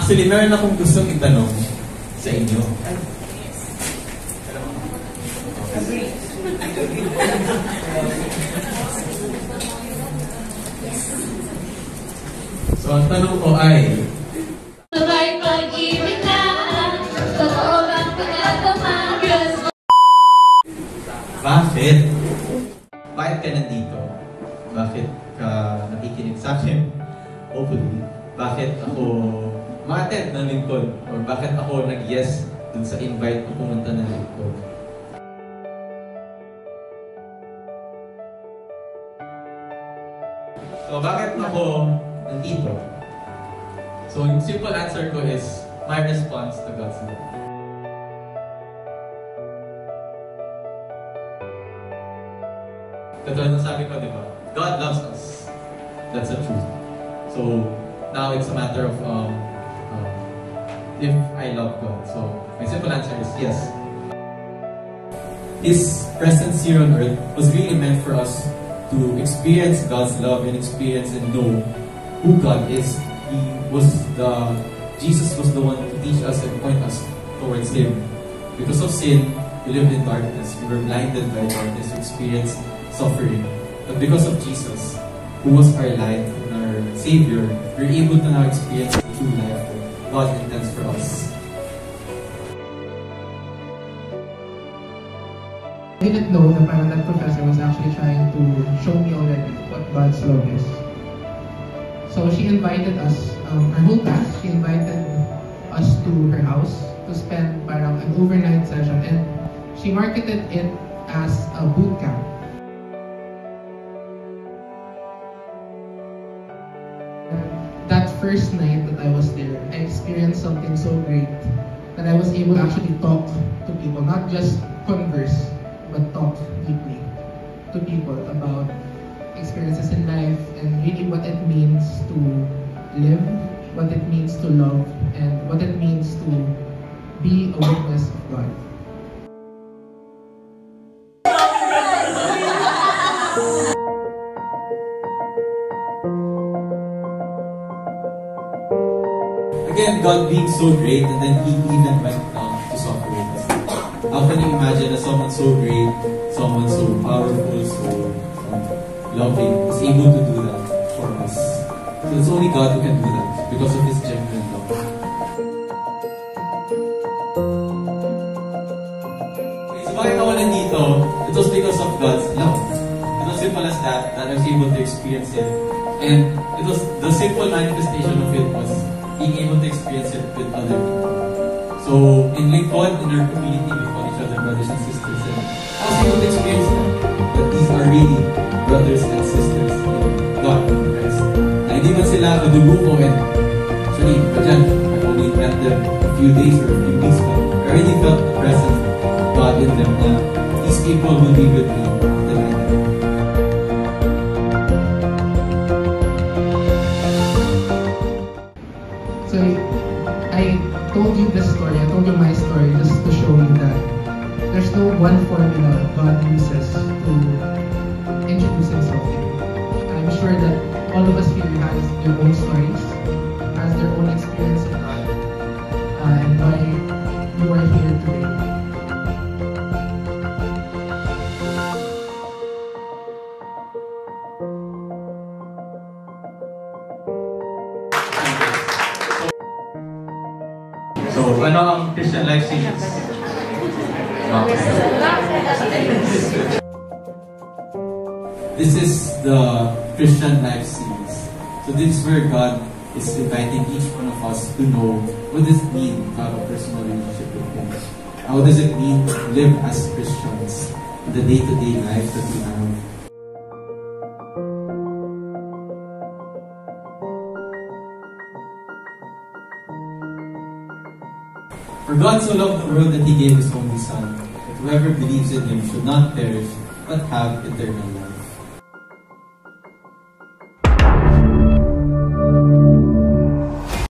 Actually, meron akong gustong itanong sa inyo. Agree. So, ang tanong ko ay, Sabay pag-ibig na, totoo bang pinagdamag? bakit? Bakit ka nandito? Bakit ka nakikinig sa akin? Hopefully. Bakit ako ma-attend ng lingkod? Or bakit ako nag-yes dun sa invite ko pumunta ng lingkod? So, bakit ako nandito? So, yung simple answer ko is my response to God's love. Katulad ng sabi ko, di ba? God loves us. That's the truth. So, now it's a matter of if I love God. So, my simple answer is yes. His presence here on earth was really meant for us to experience God's love and experience and know who God is. Jesus was the one to teach us and point us towards Him. Because of sin, we lived in darkness. We were blinded by darkness. We experienced suffering. But because of Jesus, who was our light and our Savior, we're able to now experience the true life that God intends for us. I didn't know na parang that professor was actually trying to show me already what God's love is. So she invited us, our whole class, she invited us to her house to spend parang an overnight session, and she marketed it as a boot camp. That first night that I was there, I experienced something so great that I was able to actually talk to people, not just converse, but talk deeply to people about experiences in life and really what it means to live, what it means to love, and what it means to be a witness of God. Again, God being so great, and then He even went down to suffer with us. How can you imagine that someone so great, someone so powerful, so loving, is able to do that for us? So it's only God who can do that because of His genuine love. Okay, so bakit ako nandito? It was because of God's love. It was simple as that I was able to experience it. And it was the simple manifestation of it was being able to experience it with other people. So in Lincoln, in our community, we call each other brothers and sisters. And I was able to experience that these are really brothers and sisters in God, in Christ. Na hindi man sila kadugo ko, and actually, dyan, I've only met them a few days or a few weeks, but I already felt the presence of God in them, na these people will be with me till I die. So I told you this story, I told you my story just to show you that there's no one formula God uses to introduce Himself to you. I'm sure that all of us here has their own stories, has their own experience of God, and why you are here today. So, ano ang Christian Life Series? This is the Christian Life Series. So this is where God is inviting each one of us to know what does it mean to have a personal relationship with Him. How does it mean to live as Christians in the day-to-day life that we have? For God so loved the world that He gave His only Son, that whoever believes in Him should not perish, but have eternal life.